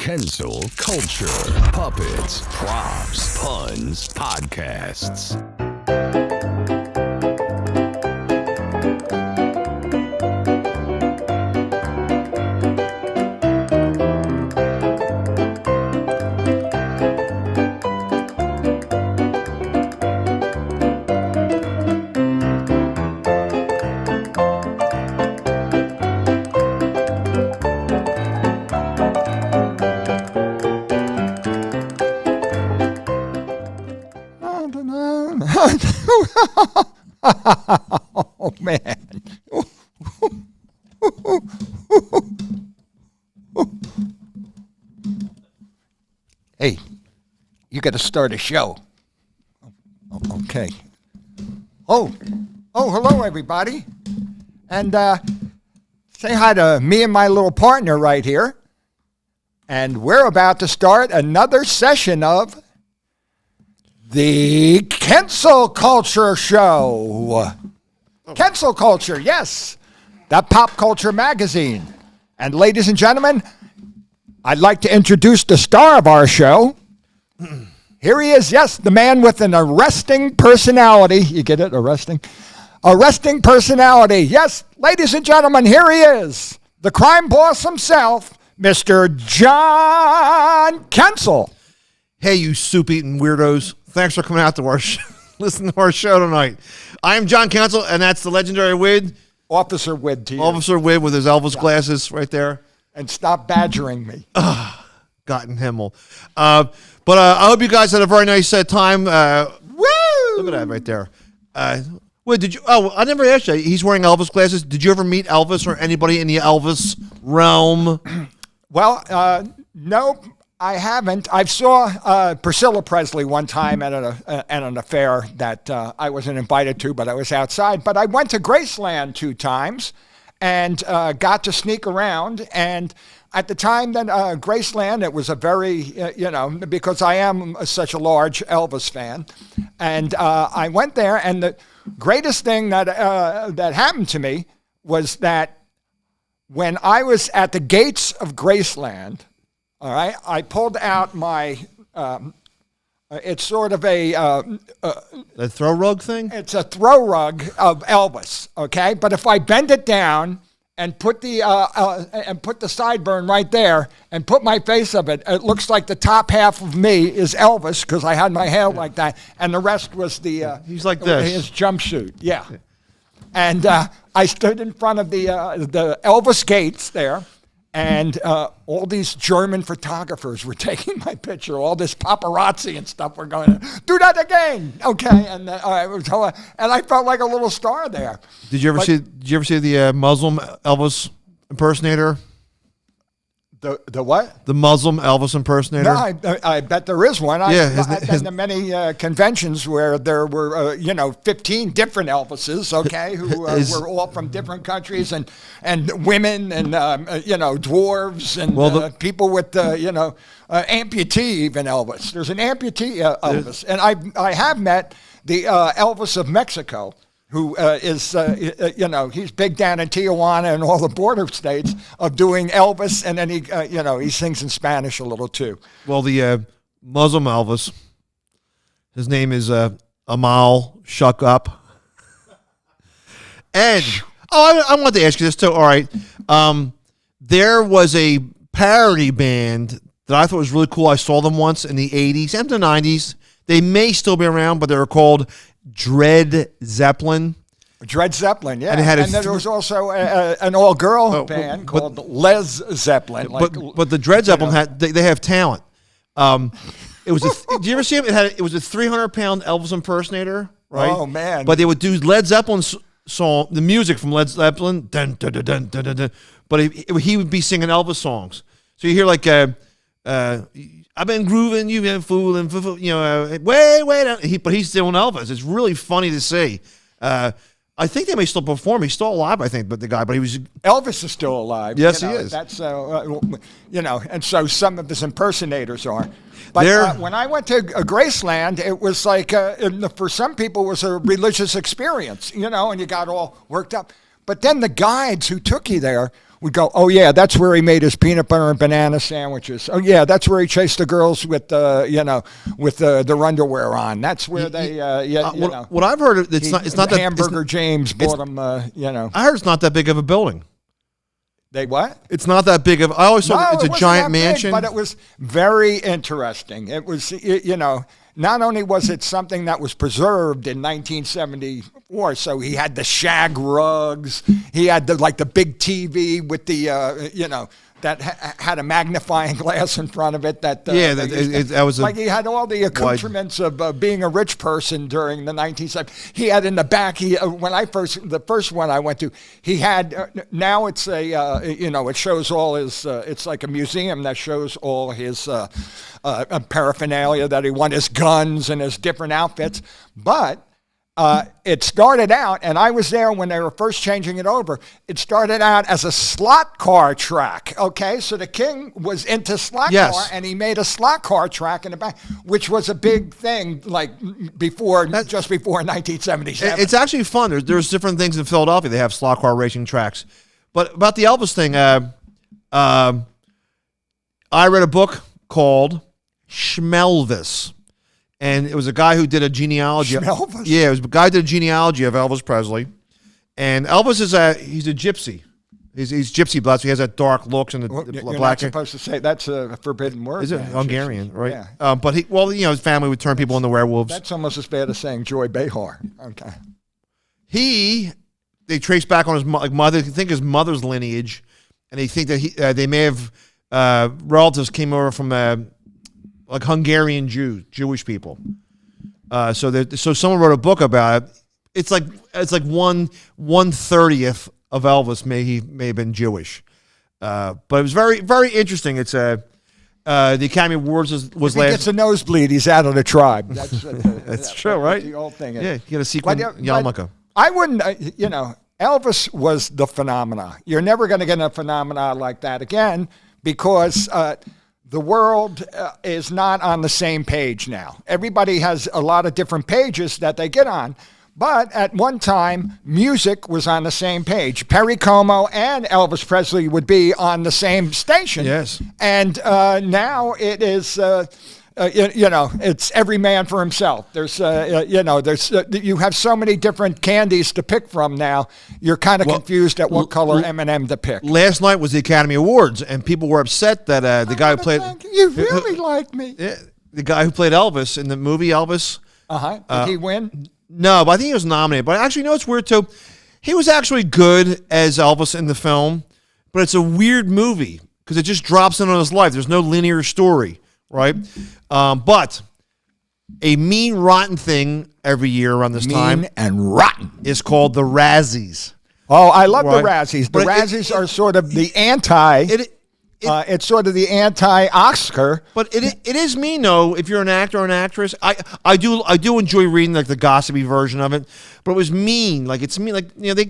Kensil Culture, Puppets, Props, Puns, Podcasts. Oh, man. Hey, you got to start a show. Okay. Oh, hello, everybody. And say hi to me and my little partner right here. And we're about to start another session of the Kensil Culture Show. Kensil Culture, yes. That pop culture magazine. And ladies and gentlemen, I'd like to introduce the star of our show. Here he is, yes, the man with an arresting personality. You get it, arresting? Arresting personality. Yes, ladies and gentlemen, here he is. The crime boss himself, Mr. John Kensil. Hey, you soup-eating weirdos. Thanks for coming out to listen to our show tonight. I'm John Kensil, and that's the legendary Wid. Officer Wid to you. Officer Wid with his Elvis glasses right there. And stop badgering me. Gotten Himmel. But I hope you guys had a very nice time. Woo! Look at that right there. Wid, did you? Oh, I never asked you. He's wearing Elvis glasses. Did you ever meet Elvis or anybody in the Elvis realm? Well, no, I haven't. I saw Priscilla Presley one time at an affair that I wasn't invited to, but I was outside. But I went to Graceland 2 times and got to sneak around. And at the time that Graceland, it was a very, because I am such a large Elvis fan. And I went there, and the greatest thing that happened to me was that when I was at the gates of Graceland, all right, I pulled out my, it's sort of a throw rug thing? It's a throw rug of Elvis, okay? But if I bend it down and put the sideburn right there and put my face of it, it looks like the top half of me is Elvis because I had my hair like that, and the rest was the he's like this. His jumpsuit, yeah. And I stood in front of the Elvis gates there. And all these German photographers were taking my picture. All this paparazzi and stuff were going, do that again, okay? And I felt like a little star there. Did you ever see the Muslim Elvis impersonator? The what? The Muslim Elvis impersonator. No, I bet there is one. I've been to many conventions where there were, 15 different Elvises, okay, who were all from different countries, and women, and dwarves, and people with, amputee even Elvis. There's an amputee Elvis, and I have met the Elvis of Mexico, who is, he's big down in Tijuana and all the border states of doing Elvis, and then he sings in Spanish a little too. Well, the Muslim Elvis, his name is Amal Shuck Up. And, I wanted to ask you this too. All right. There was a parody band that I thought was really cool. I saw them once in the 80s and the 90s. They may still be around, but they were called Dread Zeppelin. Dread Zeppelin, yeah. And then there was also an all-girl band called Les Zeppelin. But the Dread Zeppelin they have talent. It was. Did you ever see them? It was a 300-pound Elvis impersonator, right? Oh man! But they would do Led Zeppelin's song, the music from Led Zeppelin, dun, dun, dun, dun, dun, dun, dun, but he would be singing Elvis songs. So you hear like. I've been grooving, you've been fooling, way down. But he's still in Elvis. It's really funny to see. I think they may still perform. He's still alive, I think, but he was... Elvis is still alive. Yes, he is. That's, and so some of his impersonators are. But when I went to Graceland, it was like, for some people, it was a religious experience, and you got all worked up. But then the guides who took you there we go, oh yeah, that's where he made his peanut butter and banana sandwiches. Oh yeah, that's where he chased the girls with their underwear on. That's where they, What I've heard, it's not that Hamburger James bought them. I heard it's not that big of a building. They what? It's not that big of. I always thought it's a giant mansion, but it was very interesting. It was, not only was it something that was preserved in 1974, so he had the shag rugs, he had the big TV with the that had a magnifying glass in front of it. That was he had all the accoutrements of being a rich person during the 1970s. He had in the back. The first one I went to, he had. Now it's it shows all his. It's like a museum that shows all his paraphernalia that he won, his guns and his different outfits, but. It started out, and I was there when they were first changing it over. It started out as a slot car track, okay? So the king was into slot car, and he made a slot car track in the back, which was a big thing, just before 1977. It's actually fun. There's different things in Philadelphia. They have slot car racing tracks. But about the Elvis thing, I read a book called Schmelvis. And it was a guy who did a genealogy. Schmelvis? Yeah, it was a guy who did a genealogy of Elvis Presley. And Elvis he's a gypsy. He's gypsy blood, so he has that dark looks and the black hair. You're not supposed to say that's a forbidden word. Is it Hungarian, right? Yeah. But his family would turn people into werewolves. That's almost as bad as saying Joy Behar. Okay. They trace back on his mother. They think his mother's lineage, and they think that they may have relatives came over from. Like Hungarian Jewish people. So someone wrote a book about it. It's like 1/30th of Elvis may have been Jewish. But it was very, very interesting. It's the Academy Awards was last. He gets a nosebleed. He's out of the tribe. That's true, right? The old thing. Yeah, you got a sequel yarmulke. I wouldn't. Elvis was the phenomena. You're never going to get a phenomena like that again because. The world is not on the same page now. Everybody has a lot of different pages that they get on. But at one time, music was on the same page. Perry Como and Elvis Presley would be on the same station. Yes. And now it is... it's every man for himself. There's, you have so many different candies to pick from now. You're kind of confused at what color M&M to pick. Last night was the Academy Awards, and people were upset that the guy who played... You really like me. The guy who played Elvis in the movie Elvis. Did he win? No, but I think he was nominated. But actually, it's weird, too. He was actually good as Elvis in the film, but it's a weird movie because it just drops in on his life. There's no linear story. Right? But a mean, rotten thing every year around this time. Mean and rotten. Is called the Razzies. Oh, I love the Razzies. The Razzies are sort of the anti... it's sort of the anti-Oscar. But it is mean, though, if you're an actor or an actress. I do enjoy reading the gossipy version of it. But it was mean. It's mean. They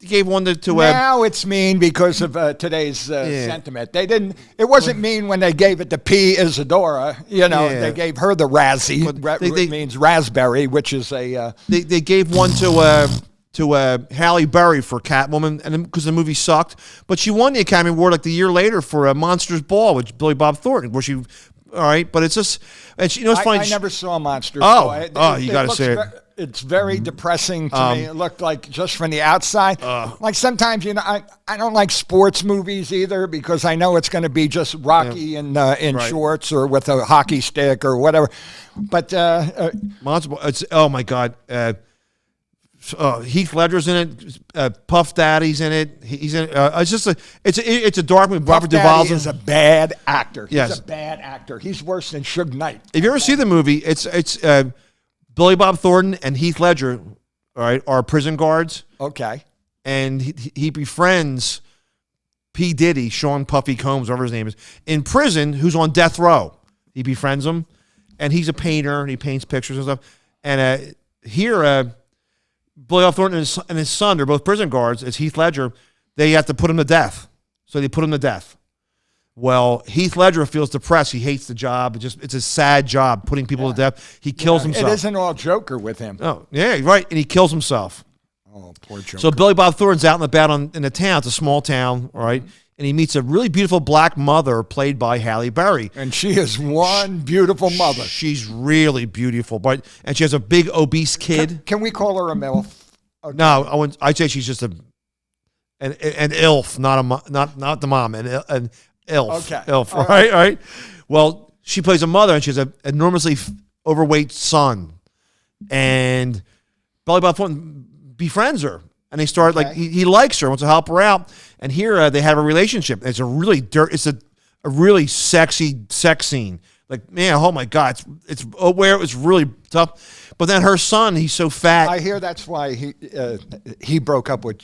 gave one to now it's mean because of today's sentiment. They didn't. It wasn't mean when they gave it to P. Isadora. They gave her the Razzie. It means raspberry, which is a. They gave one to Halle Berry for Catwoman, and because the movie sucked, but she won the Academy Award the year later for Monsters Ball with Billy Bob Thornton, where she. All right, but it's just, it's funny. I never saw Monsters Ball. You got to say it. It's very depressing to me. It looked like just from the outside. Sometimes, I don't like sports movies either because I know it's going to be just Rocky in shorts or with a hockey stick or whatever. But it's oh my God. Heath Ledger's in it. Puff Daddy's in it. He's in it. It's a dark movie. Robert Duvall's is a bad actor. Yes. He's a bad actor. He's worse than Suge Knight. If you ever see the movie, it's Billy Bob Thornton and Heath Ledger, all right, are prison guards. Okay. And he befriends P. Diddy, Sean Puffy Combs, whatever his name is, in prison, who's on death row. He befriends him, and he's a painter, and he paints pictures and stuff. And here, Billy Bob Thornton and his son, they're both prison guards, as Heath Ledger. They have to put him to death. So they put him to death. Well, Heath Ledger feels depressed. He hates the job. It's a sad job, putting people to death. He kills himself. It isn't all Joker with him. Oh, yeah, right. And he kills himself. Oh, poor Joker. So Billy Bob Thornton's out and about in the town. It's a small town, all right? And he meets a really beautiful black mother played by Halle Berry. And she is one beautiful mother. She's really beautiful, and she has a big obese kid. Can we call her a MILF? Okay. No, I'd say she's just an ilf, not the mom, an ilf. Okay. Ilf, all right. Well, she plays a mother, and she has an enormously overweight son. And Billy Bob Thornton befriends her, and they start he likes her, wants to help her out. And here they have a relationship. It's a really a really sexy sex scene. Like, man, oh my God, it's where it was really tough. But then her son, he's so fat. I hear that's why he broke up with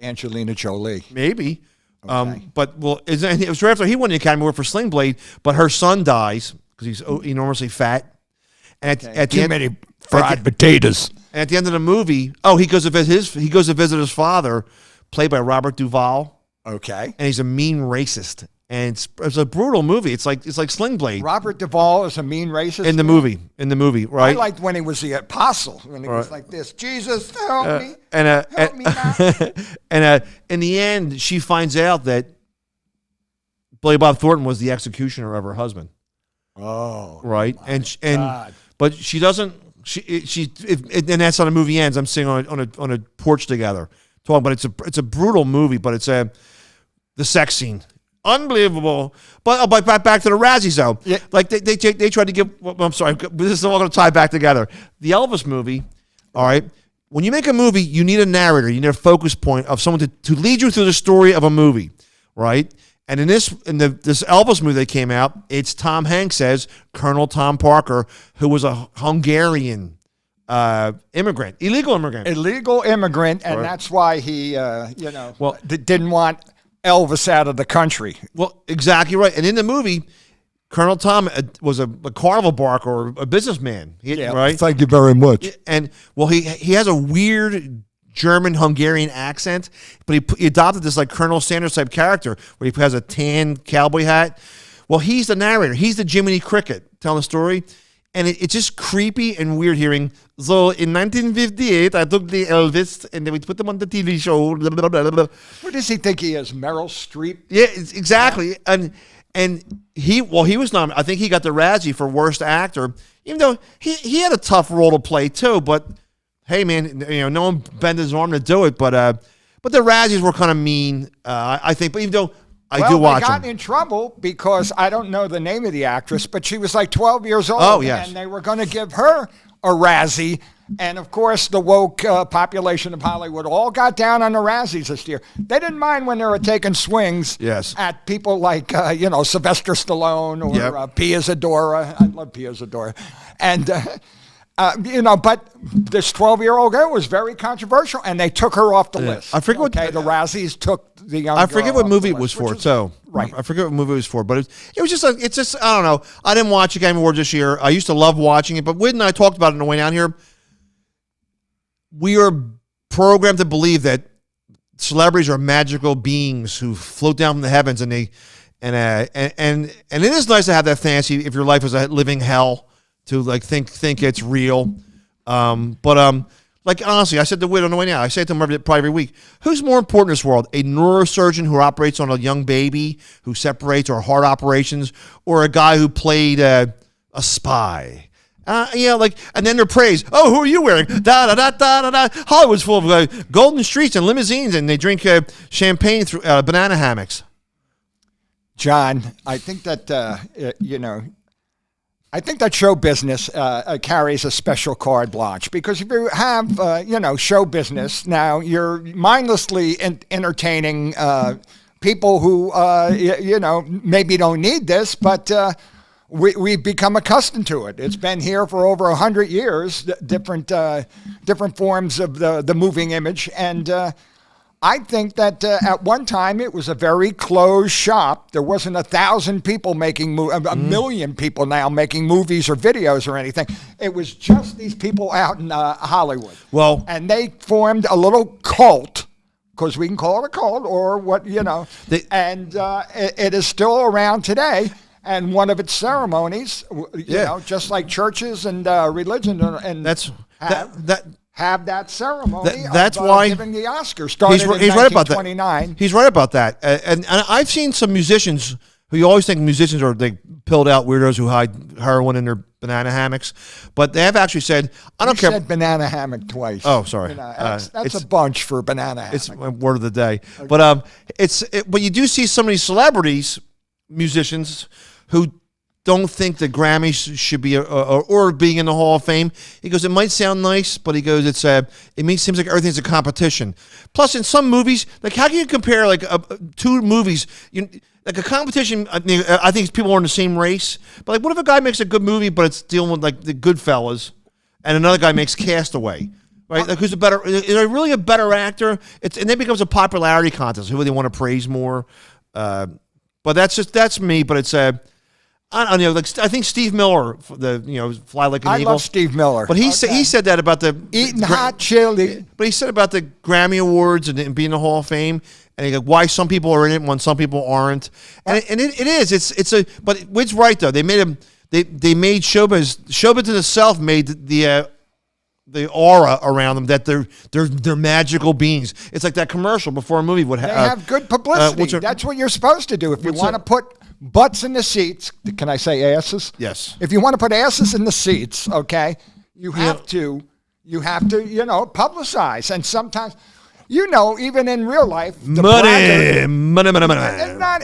Angelina Jolie. Maybe. Okay. But it was right after he won the Academy Award for Sling Blade. But her son dies because he's enormously fat. And at the Too end, many fried potatoes. And at the end of the movie, he goes to visit his father, played by Robert Duvall. Okay. And he's a mean racist. And it's a brutal movie. It's like Sling Blade. Robert Duvall is a mean racist? In the movie, right? I liked when he was the apostle, when he was like this, Jesus, help me, help me now. And in the end, she finds out that Billy Bob Thornton was the executioner of her husband. Oh. Right? And God. But she doesn't, and that's how the movie ends. I'm sitting on a porch together talking, but it's a brutal movie, but it's the sex scene. Unbelievable. But back to the Razzies, though. Yeah. Like they tried to give. Well, I'm sorry. This is all going to tie back together. The Elvis movie. All right. When you make a movie, you need a narrator. You need a focus point of someone to lead you through the story of a movie, right? And in this Elvis movie that came out, it's Tom Hanks as Colonel Tom Parker, who was a Hungarian immigrant, illegal immigrant, and that's why he, didn't want Elvis out of the country. Well, exactly right. And in the movie, Colonel Tom was a carnival barker or a businessman. Right? Thank you very much. And, he has a weird German-Hungarian accent, but he adopted this like Colonel Sanders type character where he has a tan cowboy hat. Well, he's the narrator. He's the Jiminy Cricket telling the story. And it's just creepy and weird hearing. So in 1958, I took the Elvis and then we put them on the TV show. Blah, blah, blah, blah. What does he think he is, Meryl Streep? Yeah, exactly. And he was nominated. I think he got the Razzie for worst actor, even though he had a tough role to play too. But hey, man, no one bent his arm to do it. But the Razzies were kind of mean, I think. But even though I do watch them. They got in trouble because I don't know the name of the actress, but she was like 12 years old. Oh, yes. And they were going to give her a Razzie. And, of course, the woke population of Hollywood all got down on the Razzies this year. They didn't mind when they were taking swings at people like, Sylvester Stallone or Pia Zadora. I love Pia Zadora. And, but this 12-year-old girl was very controversial, and they took her off the list. I forget the Razzies took the young girl. I forget what movie it was for, too. Right. I forget what movie it was for, but it was just I don't know. I didn't watch Academy Awards this year. I used to love watching it, but Whit and I talked about it on the way down here. We are programmed to believe that celebrities are magical beings who float down from the heavens, and it is nice to have that fantasy if your life is a living hell to think it's real. Honestly, I said to Whit on the way down, I say it to him probably every week. Who's more important in this world? A neurosurgeon who operates on a young baby, who separates or heart operations, or a guy who played a spy? And then they're praised. Oh, who are you wearing? Da da da da da da. Hollywood's full of golden streets and limousines, and they drink champagne through banana hammocks. John, I think that I think that show business carries a special carte blanche, because if you have show business, now you're mindlessly entertaining people who maybe don't need this, but. We've become accustomed to it. It's been here for over 100 years, different forms of the moving image. And I think that at one time it was a very closed shop. There wasn't 1,000 people making a million people now making movies or videos or anything. It was just these people out in Hollywood. Well, and they formed a little cult. Because we can call it a cult or what, and it is still around today. And one of its ceremonies, just like churches and religion, and have that ceremony. That's of, why giving the Oscar started in right about that. 1929. He's right about that. And I've seen some musicians who you always think musicians are like pilled out weirdos who hide heroin in their banana hammocks, but they have actually said, "I don't care." Said banana hammock twice. Oh, sorry. That's a bunch for banana hammock. It's my word of the day. Okay. But but you do see some of these celebrities, musicians, who don't think the Grammys should be or being in the Hall of Fame. He goes, it might sound nice, but he goes, seems like everything's a competition. Plus, in some movies, like how can you compare like two movies? Like a competition, I think people are in the same race. But like, what if a guy makes a good movie, but it's dealing with like the Goodfellas, and another guy makes Castaway? Right, like who's a better? Is there really a better actor? And then it becomes a popularity contest. Who they want to praise more? But that's me. But it's I don't know. Like I think Steve Miller, Fly Like an Eagle. I love Steve Miller. But he said that about the eating hot chili. But he said about the Grammy Awards and being in the Hall of Fame, and he goes, why some people are in it when some people aren't. And it is. It's a. But Wid's right though. They made They made Showbiz in itself made the aura around them that they're magical beings. It's like that commercial before a movie would have. They have good publicity. That's what you're supposed to do. If you want to put butts in the seats, can I say asses? Yes. If you want to put asses in the seats, okay, you have to, publicize. And sometimes, even in real life, the money.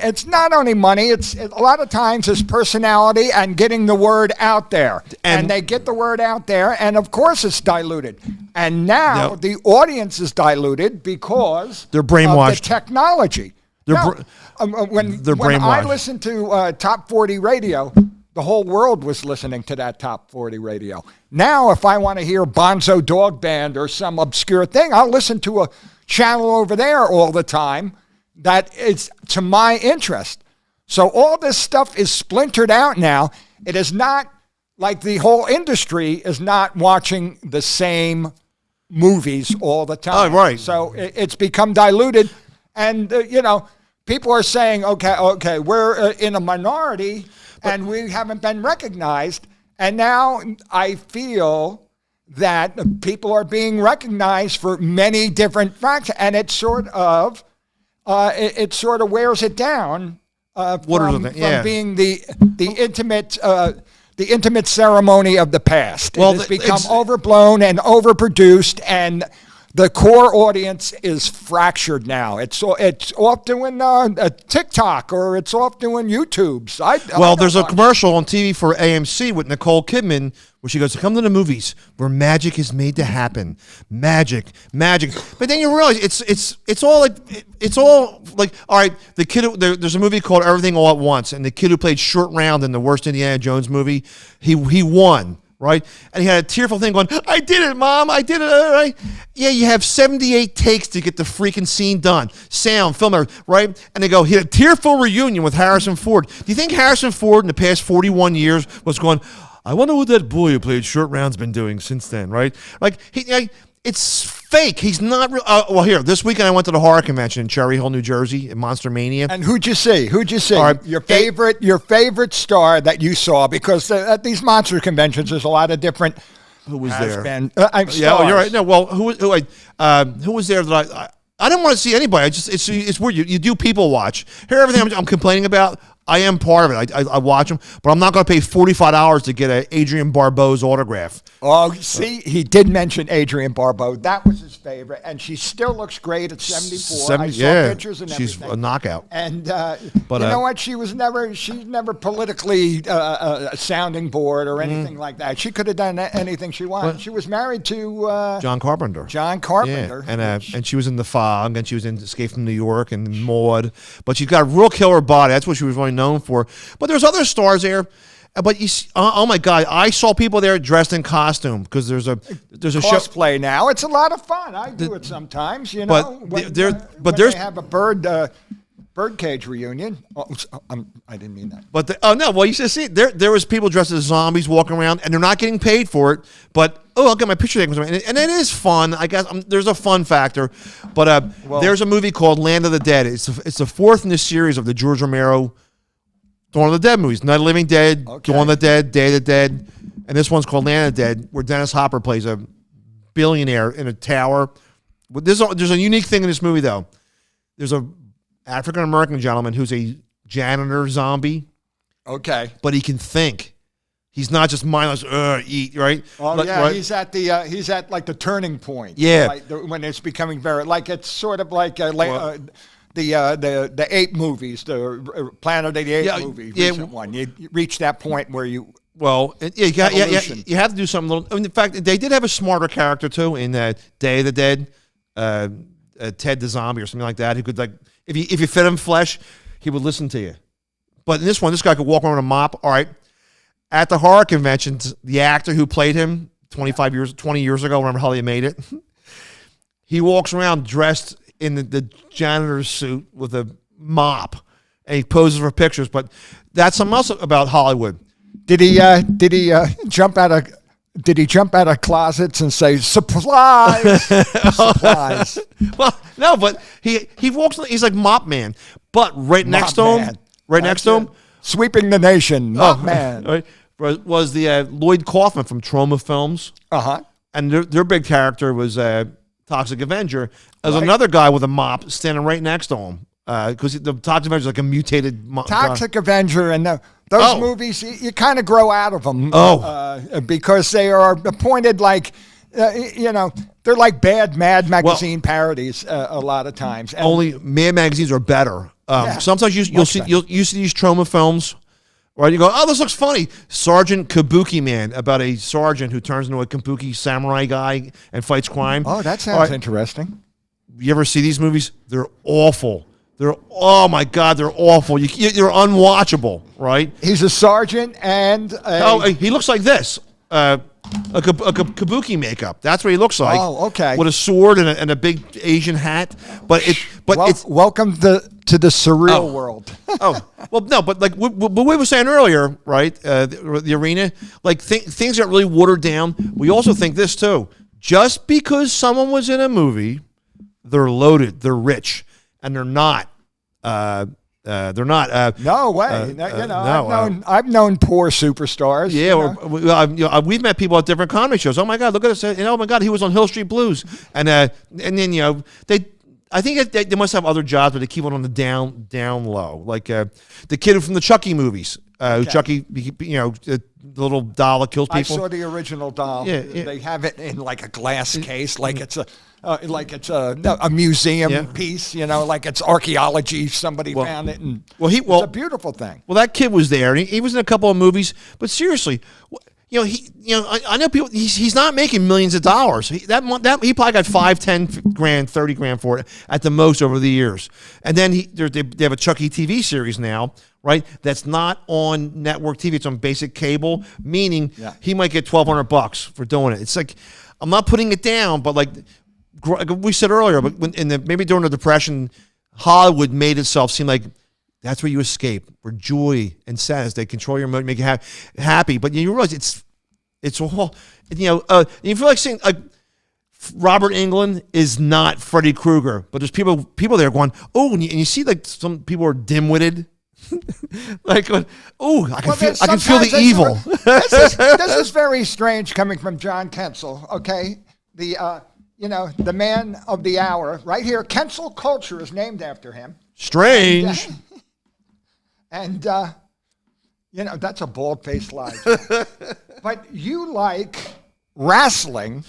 It's not only money. It's a lot of times it's personality and getting the word out there. And they get the word out there, and of course it's diluted. And now the audience is diluted because they're brainwashed. Of the technology. When I listened to Top 40 radio, the whole world was listening to that Top 40 radio. Now, if I want to hear Bonzo Dog Band or some obscure thing, I'll listen to a channel over there all the time that is to my interest. So all this stuff is splintered out now. It is not like the whole industry is not watching the same movies all the time. Oh, right. So it's become diluted. And, people are saying, okay, we're in a minority and we haven't been recognized. And now I feel that people are being recognized for many different facts, and it sort of wears it down from being the intimate ceremony of the past. Well, it has become overblown and overproduced, and the core audience is fractured now. It's off doing TikTok or it's off doing YouTubes. There's a commercial on TV for AMC with Nicole Kidman where she goes, "Come to the movies where magic is made to happen. Magic." But then you realize it's all like all right. The kid, there's a movie called Everything All at Once, and the kid who played Short Round in the worst Indiana Jones movie, he won. Right? And he had a tearful thing going, "I did it, Mom. I did it." Right? Yeah, you have 78 takes to get the freaking scene done. Sound, film, right? And they go, he had a tearful reunion with Harrison Ford. Do you think Harrison Ford in the past 41 years was going, I wonder what that boy who played Short Round's been doing since then, right? Like, it's fake. He's not real. Here, this weekend I went to the horror convention in Cherry Hill, New Jersey, in Monster Mania. And who'd you see? Right. Your favorite star that you saw? Because at these monster conventions, there's a lot of different. Who was there? You're right. No, well, who was there that I didn't want to see anybody. It's weird. You do people watch. Hear everything I'm complaining about. I am part of it. I watch them, but I'm not going to pay $45 to get an Adrienne Barbeau's autograph. Oh, see, he did mention Adrienne Barbeau. That was his favorite, and she still looks great at 74. I saw pictures and everything. She's a knockout. And but you know what? She's never politically a sounding board or anything like that. She could have done anything she wanted. Well, she was married to John Carpenter. Yeah, and she was in The Fog, and she was in Escape from New York and Maud. But she's got a real killer body. That's what she was really known for. But there's other stars there. But you see, oh my God, I saw people there dressed in costume because there's a cosplay now. It's a lot of fun. I do it sometimes, But when they have a birdcage reunion. I didn't mean that. But you should see there was people dressed as zombies walking around, and they're not getting paid for it. But I'll get my picture taken, and it is fun. I guess there's a fun factor. But there's a movie called Land of the Dead. It's the fourth in the series of the George Romero Dawn of the Dead movies. Night of the Living Dead, Dawn of the Dead, Day of the Dead, and this one's called Land of the Dead, where Dennis Hopper plays a billionaire in a tower. But there's a unique thing in this movie, though. There's a African-American gentleman who's a janitor zombie. Okay. But he can think. He's not just mindless, eat, right? Oh, yeah, right? he's at like the turning point. Yeah. Right? When it's becoming very, like it's sort of like the ape movies, the Planet of the Apes movie, recent one. You reach that point where you... Well, you have to do something little. I mean, in fact, they did have a smarter character, too, in Day of the Dead, Ted the Zombie or something like that. Who could, like, if you fed him flesh, he would listen to you. But in this one, this guy could walk around with a mop. All right. At the horror conventions, the actor who played him 20 years ago, remember how they made it? He walks around dressed in the janitor's suit with a mop, and he poses for pictures. But that's something else about Hollywood. Did he jump out of closets and say supplies? Supplies. Well, no, but he walks. He's like Mop Man, but next to him, sweeping the nation. Mop Man. Right, was the Lloyd Kaufman from Troma Films. And their big character was Toxic Avenger. There's another guy with a mop standing right next to him. Because the Toxic Avenger is like a mutated Toxic Avenger and those movies, you kind of grow out of them. Because they are appointed like, they're like bad Mad Magazine parodies a lot of times. And only Mad Magazines are better. Sometimes you'll see these Troma films, right? You go, oh, this looks funny. Sergeant Kabuki Man, about a sergeant who turns into a Kabuki samurai guy and fights crime. Oh, that sounds interesting. You ever see these movies? They're awful. Oh my God, they're awful. You're unwatchable, right? He's a sergeant and he looks like this. A kabuki makeup. That's what he looks like. Oh, okay. With a sword and a big Asian hat. Welcome to the surreal world. But like what we were saying earlier, right? The arena, like things got really watered down. We also think this too. Just because someone was in a movie, they're loaded, they're rich. And they're not. No way. I've known poor superstars. Yeah, we've met people at different comedy shows. Oh my God, look at this! Oh my God, he was on Hill Street Blues, and then I think they must have other jobs, but they keep it on the down low. Like the kid from the Chucky movies. Chucky, the little doll that kills people. I saw the original doll. Yeah. They have it in like a glass case, like it's a museum piece. Like it's archaeology. Somebody found it, and it's a beautiful thing. Well, that kid was there, and he was in a couple of movies. But seriously, I know people. He's not making millions of dollars. He probably got $5, $10 grand, $30 grand for it at the most over the years. And then they have a Chucky TV series now, right? That's not on network TV. It's on basic cable, meaning he might get $1,200 for doing it. It's like, I'm not putting it down, but like we said earlier, but maybe during the Depression, Hollywood made itself seem like that's where you escape, where joy and sadness, they control your mood, make you happy. But you realize it's all, you feel like saying, Robert Englund is not Freddy Krueger, but there's people there going, oh, and you see like some people are dim-witted. Like, oh, I can feel the evil. This is very strange coming from John Kensil. Okay, the man of the hour right here. Kensil Culture is named after him. Strange. And that's a bald-faced lie. But you like wrestling,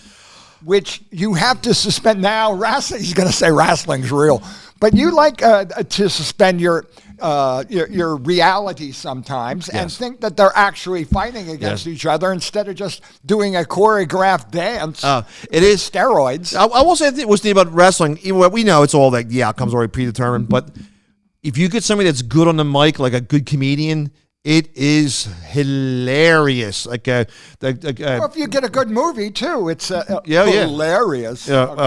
which you have to suspend now. Wrestling, he's going to say wrestling's real, but you like to suspend your reality sometimes and think that they're actually fighting against each other instead of just doing a choreographed dance. It is steroids. I will say what's neat about wrestling. We know it's all like the outcome's already predetermined, but if you get somebody that's good on the mic, like a good comedian, it is hilarious. Well, if you get a good movie too, it's hilarious. I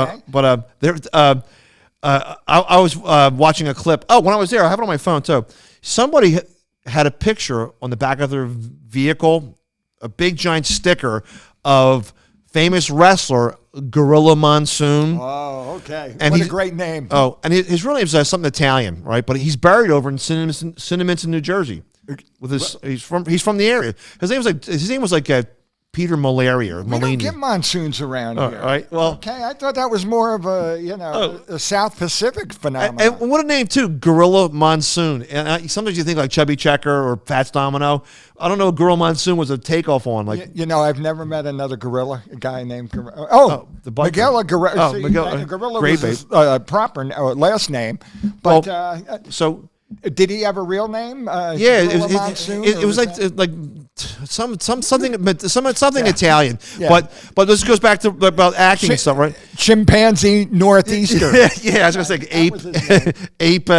was watching a clip. Oh, when I was there, I have it on my phone too. Somebody had a picture on the back of their vehicle, a big giant sticker of famous wrestler Gorilla Monsoon. Oh, okay. And what a great name. Oh, and his real name is something Italian, right? But he's buried over in Cinnaminson, New Jersey. He's from the area. His name was like Peter Malaria or We don't Malini. get monsoons around All here. right. Well, Okay, I thought that was more of a a South Pacific phenomenon. and what a name too, Gorilla Monsoon. And sometimes you think like Chubby Checker or Fats Domino. I don't know. Gorilla Monsoon was a takeoff on like. I've never met another gorilla, a guy named Gorilla. Oh, the bike Miguel guy. Gorilla. Oh, Miguel, Gorilla great was his proper last name, but So did he have a real name? yeah, Gorilla it Monsoon, it or was like something Italian. Yeah. But this goes back to about acting and stuff, right? Chimpanzee Northeaster. Yeah, I was gonna say ape, was his name. ape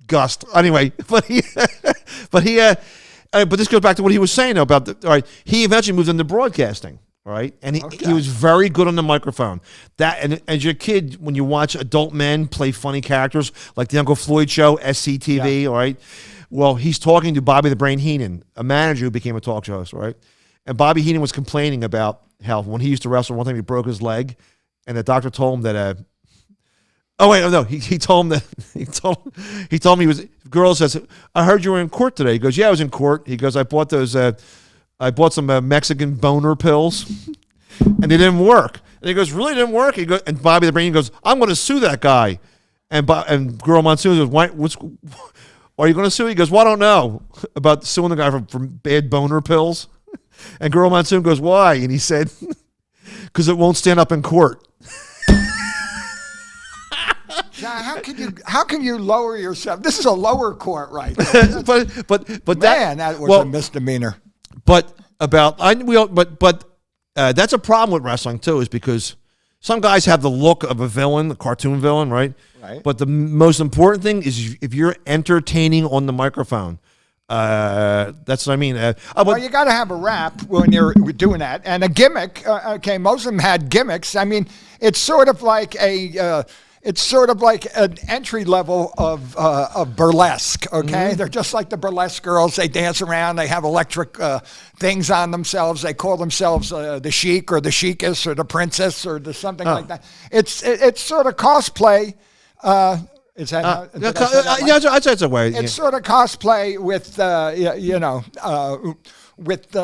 gust. Anyway, but this goes back to what he was saying though, about all right. He eventually moved into broadcasting. All right, and he was very good on the microphone. That and as your kid, when you watch adult men play funny characters like the Uncle Floyd Show, SCTV, all right. Well, he's talking to Bobby the Brain Heenan, a manager who became a talk show host, right? And Bobby Heenan was complaining about how when he used to wrestle, one time he broke his leg, and the doctor told him that. He told him that he told me girl says, I heard you were in court today. He goes, yeah, I was in court. He goes, I bought some Mexican boner pills, and they didn't work. And he goes, really didn't work? He goes, and Bobby the Brain goes, I'm going to sue that guy. And Gorilla Monsoon goes, why? Are you going to sue? He goes, well, I don't know about suing the guy for bad boner pills. And Gorilla Monsoon goes, why? And he said, because it won't stand up in court. John, how can you lower yourself? This is a lower court, right? but that was a misdemeanor. But that's a problem with wrestling too, is because some guys have the look of a villain, a cartoon villain, right? Right. But the most important thing is if you're entertaining on the microphone. That's what I mean. Well, you got to have a rap when you're doing that, and a gimmick. Okay, most of them had gimmicks. I mean, it's sort of like an entry level of burlesque. Okay, They're just like the burlesque girls. They dance around. They have electric things on themselves. They call themselves the chic or the chicess or the princess or something like that. It's sort of cosplay. Is that I'd say it's a way. It's sort of cosplay with with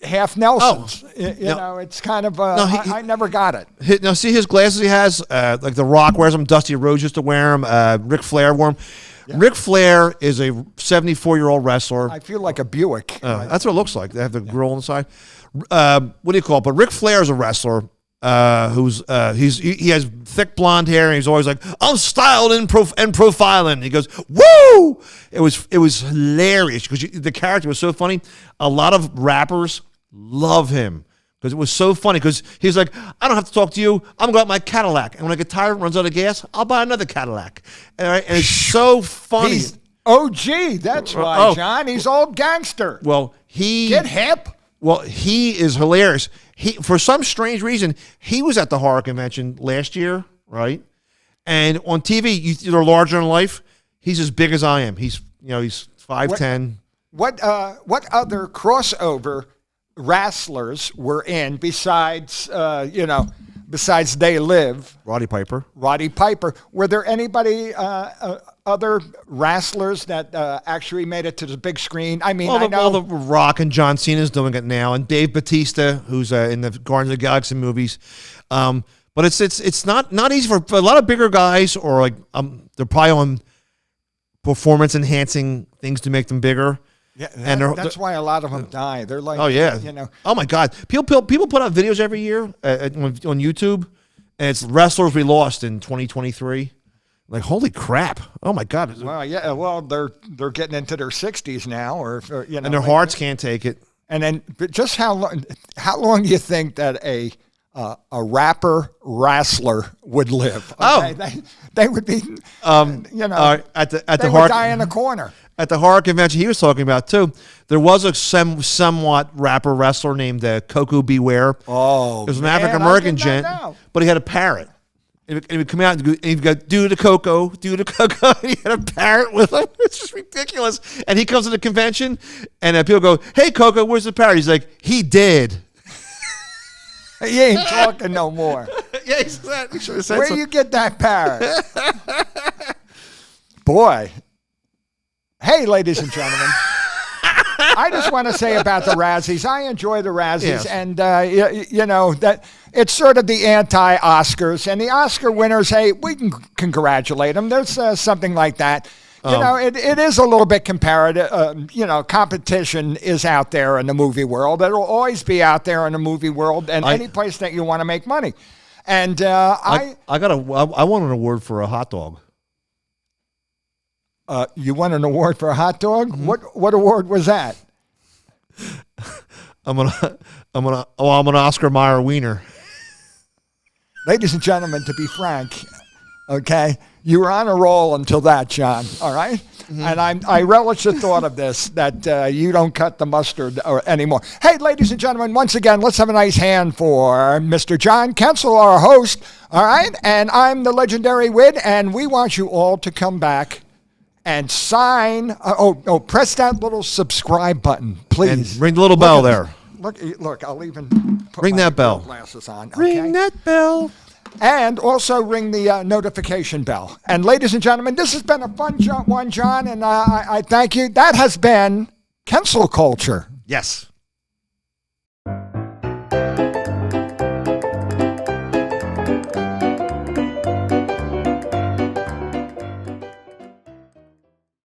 half Nelsons. It's kind of I never got it. Now see his glasses he has, like The Rock wears them. Dusty Rhodes used to wear them. Ric Flair wore them. Yeah. Ric Flair is a 74-year-old wrestler. I feel like a Buick. That's what it looks like. They have the grill on the side. What do you call it? But Ric Flair is a wrestler. He has thick blonde hair, and he's always like, I'm styled and profiling. He goes, woo! It was hilarious because the character was so funny. A lot of rappers love him because it was so funny because he's like, I don't have to talk to you. I'm going to go out my Cadillac. And when I get tired and runs out of gas, I'll buy another Cadillac. And it's so funny. He's OG, that's right, John. He's old gangster. Well, Get hip. Well, he is hilarious. For some strange reason, he was at the horror convention last year, right? And on TV, they're larger than life. He's as big as I am. He's 5'10". What other crossover wrestlers were in besides They Live? Roddy Piper. Were there anybody other wrestlers that actually made it to the big screen? I mean, I know all the Rock and John Cena's doing it now, and Dave Bautista, who's in the Guardians of the Galaxy movies. But it's not easy for a lot of bigger guys, or like they're probably on performance enhancing things to make them bigger. Yeah, that's why a lot of them die. They're like, oh my God, people put out videos every year on YouTube, and it's wrestlers we lost in 2023. Like, holy crap! Oh my God! Well, yeah. Well, they're getting into their 60s now, or and their hearts can't take it. And then, but just how long do you think that a rapper wrestler would live? Okay? They would be, at the they horror, would die in a corner. At the horror convention he was talking about too, there was a somewhat rapper wrestler named Coco Beware. Oh, it was an African American gent, but he had a parrot. And he would come out and he'd go, do the Coco. And he had a parrot with him. It's just ridiculous. And he comes to the convention, and people go, hey, Coco, where's the parrot? He's like, he did. He ain't talking no more. Yeah, exactly. Where you get that parrot? Boy. Hey, ladies and gentlemen. I just want to say about the Razzies. I enjoy the Razzies, Yes. and you know that it's sort of the anti-Oscars, and the Oscar winners. Hey, we can congratulate them. There's something like that. You know, it is a little bit comparative. You know, competition is out there in the movie world. It'll always be out there in the movie world, and any place that you want to make money. And I want an award for a hot dog. You won an award for a hot dog? Mm-hmm. What award was that? I'm an Oscar Mayer wiener. Ladies and gentlemen, to be frank, okay, you were on a roll until that, John. All right, and I relish the thought of this that you don't cut the mustard anymore. Hey, ladies and gentlemen, once again, let's have a nice hand for Mr. John Kensil, our host. All right, and I'm the legendary Wid, and we want you all to come back and sign. Press that little subscribe button, please. And ring the little bell there. Look, I'll even put Ring my that bell. glasses on. Ring Okay? that bell. And also ring the notification bell. And ladies and gentlemen, this has been a fun one, John, and I thank you. That has been Kensil Culture. Yes.